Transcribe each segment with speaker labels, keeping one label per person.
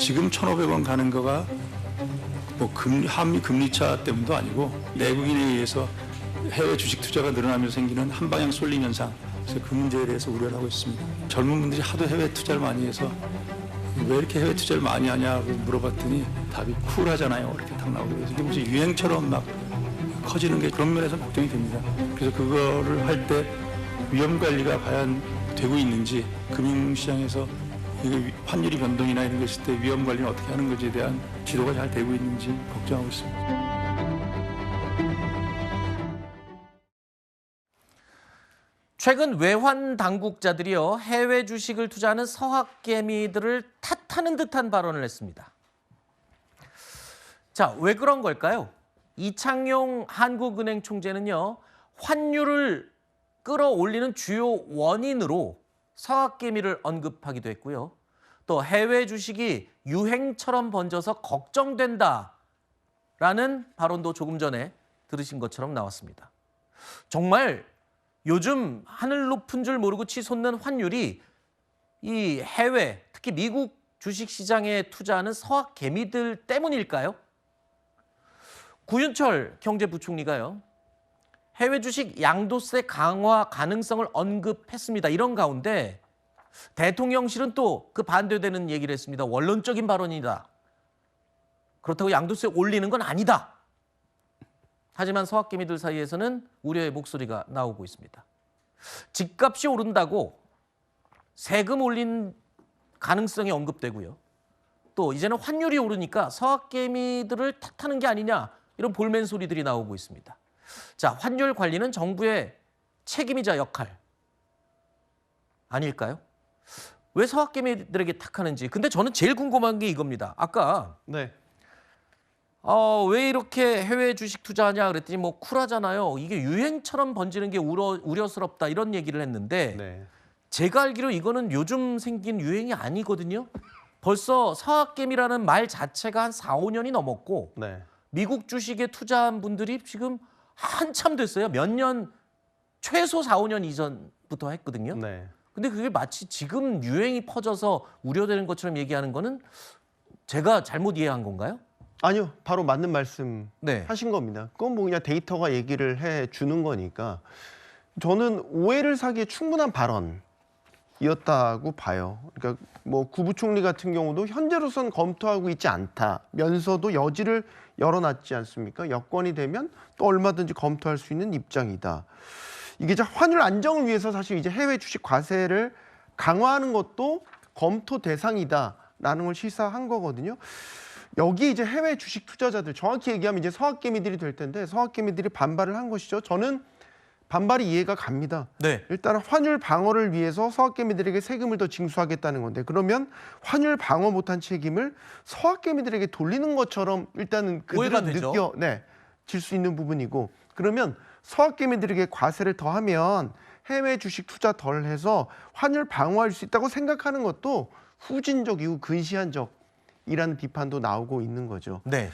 Speaker 1: 지금 1,500원 가는 거가 뭐 한미 금리차 때문도 아니고 내국인에 의해서 해외 주식 투자가 늘어나면서 생기는 한방향 쏠림 현상. 그래서 그 문제에 대해서 우려를 하고 있습니다. 젊은 분들이 하도 해외 투자를 많이 해서 왜 이렇게 해외 투자를 많이 하냐고 물어봤더니 답이 쿨하잖아요. 이렇게 딱 나오고 그래서 이게 무슨 유행처럼 막 커지는 게 그런 면에서 걱정이 됩니다. 그래서 그거를 할 때 위험 관리가 과연 되고 있는지 금융시장에서 이게 환율이 변동이나 이런 게 있을 때 위험 관리는 어떻게 하는 건지에 대한 지도가 잘 되고 있는지 걱정하고 있습니다.
Speaker 2: 최근 외환 당국자들이요 해외 주식을 투자하는 서학개미들을 탓하는 듯한 발언을 했습니다. 자, 왜 그런 걸까요? 이창용 한국은행 총재는요 환율을 끌어올리는 주요 원인으로 서학개미를 언급하기도 했고요. 또 해외 주식이 유행처럼 번져서 걱정된다라는 발언도 조금 전에 들으신 것처럼 나왔습니다. 정말 요즘 하늘 높은 줄 모르고 치솟는 환율이 이 해외, 특히 미국 주식시장에 투자하는 서학개미들 때문일까요? 구윤철 경제부총리가요. 해외 주식 양도세 강화 가능성을 언급했습니다. 이런 가운데 대통령실은 또 그 반대되는 얘기를 했습니다. 원론적인 발언이다. 그렇다고 양도세 올리는 건 아니다. 하지만 서학개미들 사이에서는 우려의 목소리가 나오고 있습니다. 집값이 오른다고 세금 올린 가능성이 언급되고요. 또 이제는 환율이 오르니까 서학개미들을 탓하는 게 아니냐 이런 볼멘 소리들이 나오고 있습니다. 자, 환율 관리는 정부의 책임이자 역할 아닐까요? 왜 서학개미들에게 탓하는지. 근데 저는 제일 궁금한 게 이겁니다. 아까
Speaker 3: 네.
Speaker 2: 왜 이렇게 해외 주식 투자하냐 그랬더니 뭐 쿨하잖아요. 이게 유행처럼 번지는 게 우려스럽다 이런 얘기를 했는데
Speaker 3: 네.
Speaker 2: 제가 알기로 이거는 요즘 생긴 유행이 아니거든요. 벌써 서학개미라는 말 자체가 한 4, 5년이 넘었고
Speaker 3: 네.
Speaker 2: 미국 주식에 투자한 분들이 지금 한참 됐어요. 몇 년, 최소 4, 5년 이전부터 했거든요.
Speaker 3: 네.
Speaker 2: 근데 그게 마치 지금 유행이 퍼져서 우려되는 것처럼 얘기하는 거는 제가 잘못 이해한 건가요?
Speaker 3: 아니요, 바로 맞는 말씀
Speaker 2: 네.
Speaker 3: 하신 겁니다. 그건 뭐 그냥 데이터가 얘기를 해 주는 거니까 저는 오해를 사기에 충분한 발언이었다고 봐요. 그러니까 뭐 구부총리 같은 경우도 현재로선 검토하고 있지 않다면서도 여지를 열어놨지 않습니까? 여건이 되면 또 얼마든지 검토할 수 있는 입장이다. 이게 이제 환율 안정을 위해서 사실 이제 해외 주식 과세를 강화하는 것도 검토 대상이다라는 걸 시사한 거거든요. 여기 이제 해외 주식 투자자들, 정확히 얘기하면 이제 서학개미들이 될 텐데 서학개미들이 반발을 한 것이죠. 저는 반발이 이해가 갑니다.
Speaker 2: 네.
Speaker 3: 일단 환율 방어를 위해서 서학개미들에게 세금을 더 징수하겠다는 건데 그러면 환율 방어 못한 책임을 서학개미들에게 돌리는 것처럼 일단은
Speaker 2: 오해가
Speaker 3: 그들은
Speaker 2: 되죠.
Speaker 3: 질 수 있는 부분이고 그러면 서학개미들에게 과세를 더하면 해외 주식 투자 덜 해서 환율 방어할 수 있다고 생각하는 것도 후진적이고 근시안적이라는 비판도 나오고 있는 거죠.
Speaker 2: 네.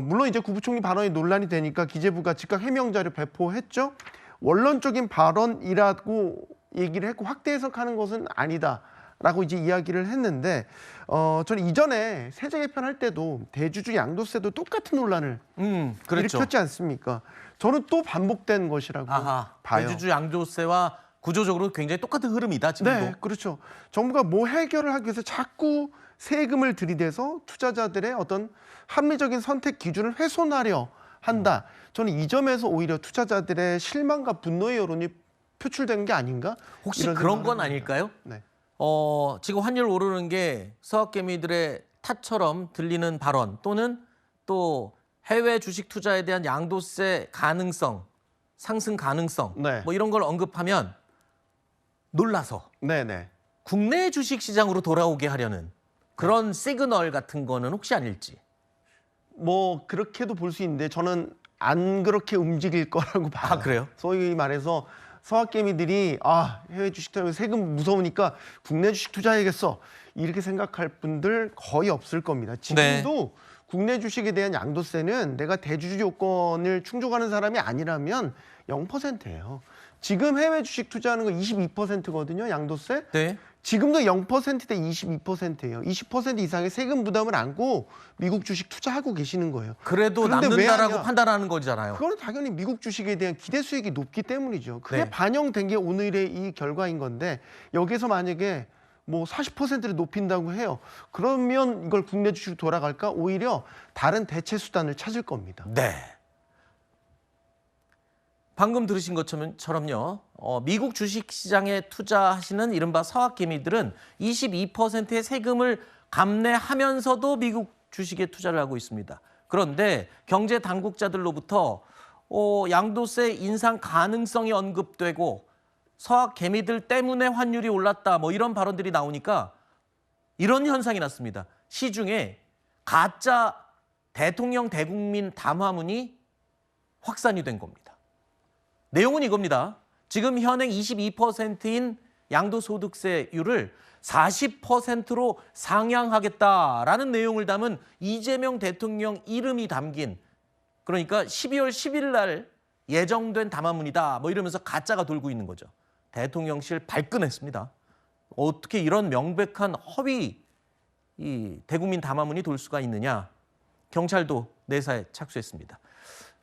Speaker 3: 물론 이제 구부총리 발언이 논란이 되니까 기재부가 즉각 해명 자료 배포했죠. 원론적인 발언이라고 얘기를 했고 확대 해석하는 것은 아니다라고 이제 이야기를 했는데 저는 이전에 세제 개편할 때도 대주주 양도세도 똑같은 논란을
Speaker 2: 그렇죠.
Speaker 3: 일으켰지 않습니까? 저는 또 반복된 것이라고 봐요.
Speaker 2: 대주주 양도세와 구조적으로 굉장히 똑같은 흐름이다 지금도.
Speaker 3: 네, 그렇죠. 정부가 뭐 해결을 하기 위해서 자꾸 세금을 들이대서 투자자들의 어떤 합리적인 선택 기준을 훼손하려 한다. 저는 이 점에서 오히려 투자자들의 실망과 분노의 여론이 표출된 게 아닌가?
Speaker 2: 혹시
Speaker 3: 이런
Speaker 2: 그런
Speaker 3: 생각을
Speaker 2: 건
Speaker 3: 합니다.
Speaker 2: 아닐까요?
Speaker 3: 네.
Speaker 2: 지금 환율 오르는 게 서학개미들의 탓처럼 들리는 발언 또는 또 해외 주식 투자에 대한 양도세 가능성, 상승 가능성
Speaker 3: 네.
Speaker 2: 뭐 이런 걸 언급하면 놀라서
Speaker 3: 네네.
Speaker 2: 국내 주식 시장으로 돌아오게 하려는 그런 시그널 같은 거는 혹시 아닐지.
Speaker 3: 뭐 그렇게도 볼 수 있는데 저는 안 그렇게 움직일 거라고 봐요.
Speaker 2: 아, 그래요?
Speaker 3: 소위 말해서 서학개미들이 해외 주식 투자 세금 무서우니까 국내 주식 투자해야겠어 이렇게 생각할 분들 거의 없을 겁니다. 지금도 국내 주식에 대한 양도세는 내가 대주주 요건을 충족하는 사람이 아니라면 0%예요. 지금 해외 주식 투자하는 거 22%거든요, 양도세.
Speaker 2: 네.
Speaker 3: 지금도 0%대 22%예요. 20% 이상의 세금 부담을 안고 미국 주식 투자하고 계시는 거예요.
Speaker 2: 그래도
Speaker 3: 그런데 왜
Speaker 2: 남는다라고
Speaker 3: 하냐?
Speaker 2: 판단하는 거잖아요.
Speaker 3: 그거는 당연히 미국 주식에 대한 기대 수익이 높기 때문이죠. 그게
Speaker 2: 네.
Speaker 3: 반영된 게 오늘의 이 결과인 건데 여기서 만약에 뭐 40%를 높인다고 해요. 그러면 이걸 국내 주식으로 돌아갈까? 오히려 다른 대체 수단을 찾을 겁니다.
Speaker 2: 네. 방금 들으신 것처럼요. 미국 주식시장에 투자하시는 이른바 서학개미들은 22%의 세금을 감내하면서도 미국 주식에 투자를 하고 있습니다. 그런데 경제 당국자들로부터 양도세 인상 가능성이 언급되고 서학개미들 때문에 환율이 올랐다 뭐 이런 발언들이 나오니까 이런 현상이 났습니다. 시중에 가짜 대통령 대국민 담화문이 확산이 된 겁니다. 내용은 이겁니다. 지금 현행 22%인 양도소득세율을 40%로 상향하겠다라는 내용을 담은 이재명 대통령 이름이 담긴, 그러니까 12월 10일 날 예정된 담화문이다 뭐 이러면서 가짜가 돌고 있는 거죠. 대통령실 발끈했습니다. 어떻게 이런 명백한 허위 이 대국민 담화문이 돌 수가 있느냐. 경찰도 내사에 착수했습니다.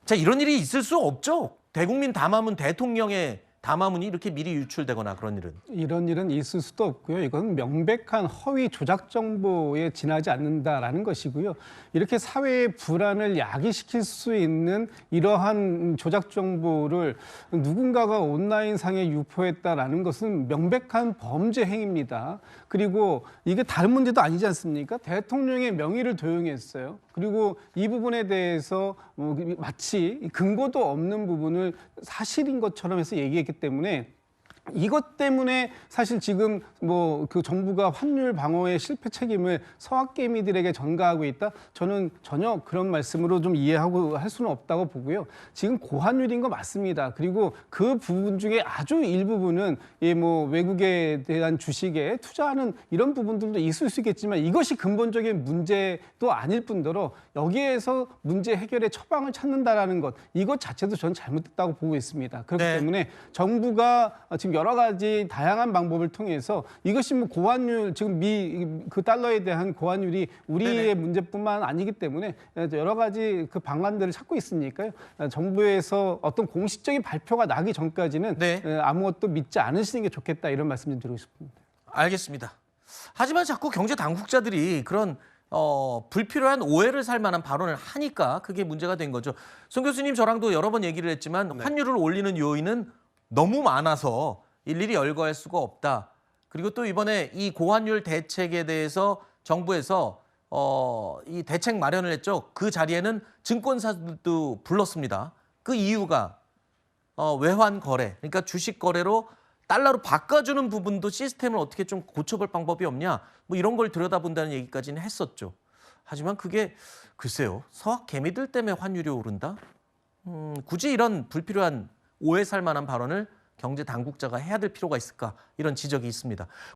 Speaker 2: 자, 이런 일이 있을 수 없죠. 대국민 담화문, 대통령의 담화문이 이렇게 미리 유출되거나 그런 일은.
Speaker 4: 이런 일은 있을 수도 없고요. 이건 명백한 허위 조작 정보에 지나지 않는다라는 것이고요. 이렇게 사회의 불안을 야기시킬 수 있는 이러한 조작 정보를 누군가가 온라인상에 유포했다라는 것은 명백한 범죄 행위입니다. 그리고 이게 다른 문제도 아니지 않습니까? 대통령의 명의를 도용했어요. 그리고 이 부분에 대해서 마치 근거도 없는 부분을 사실인 것처럼 해서 얘기했기 때문에 이것 때문에 사실 지금 뭐 그 정부가 환율 방어의 실패 책임을 서학개미들에게 전가하고 있다? 저는 전혀 그런 말씀으로 좀 이해하고 할 수는 없다고 보고요. 지금 고환율인 거 맞습니다. 그리고 그 부분 중에 아주 일부분은 뭐 외국에 대한 주식에 투자하는 이런 부분들도 있을 수 있겠지만 이것이 근본적인 문제도 아닐 뿐더러 여기에서 문제 해결의 처방을 찾는다라는 것, 이것 자체도 저는 잘못됐다고 보고 있습니다. 그렇기
Speaker 2: 네.
Speaker 4: 때문에 정부가 지금 여러 가지 다양한 방법을 통해서 이것이 뭐 고환율, 지금 그 달러에 대한 고환율이 우리의
Speaker 2: 네네.
Speaker 4: 문제뿐만 아니기 때문에 여러 가지 그 방안들을 찾고 있으니까요. 정부에서 어떤 공식적인 발표가 나기 전까지는
Speaker 2: 네.
Speaker 4: 아무것도 믿지 않으시는 게 좋겠다, 이런 말씀 좀 드리고 싶습니다.
Speaker 2: 알겠습니다. 하지만 자꾸 경제 당국자들이 그런 불필요한 오해를 살 만한 발언을 하니까 그게 문제가 된 거죠. 송 교수님 저랑도 여러 번 얘기를 했지만 환율을 올리는 요인은 너무 많아서 일일이 열거할 수가 없다. 그리고 또 이번에 이 고환율 대책에 대해서 정부에서 이 대책 마련을 했죠. 그 자리에는 증권사들도 불렀습니다. 그 이유가 외환 거래, 그러니까 주식 거래로 달러로 바꿔주는 부분도 시스템을 어떻게 좀 고쳐볼 방법이 없냐, 뭐 이런 걸 들여다본다는 얘기까지는 했었죠. 하지만 그게 글쎄요, 서학개미들 때문에 환율이 오른다? 굳이 이런 불필요한 오해 살 만한 발언을 경제 당국자가 해야 될 필요가 있을까? 이런 지적이 있습니다.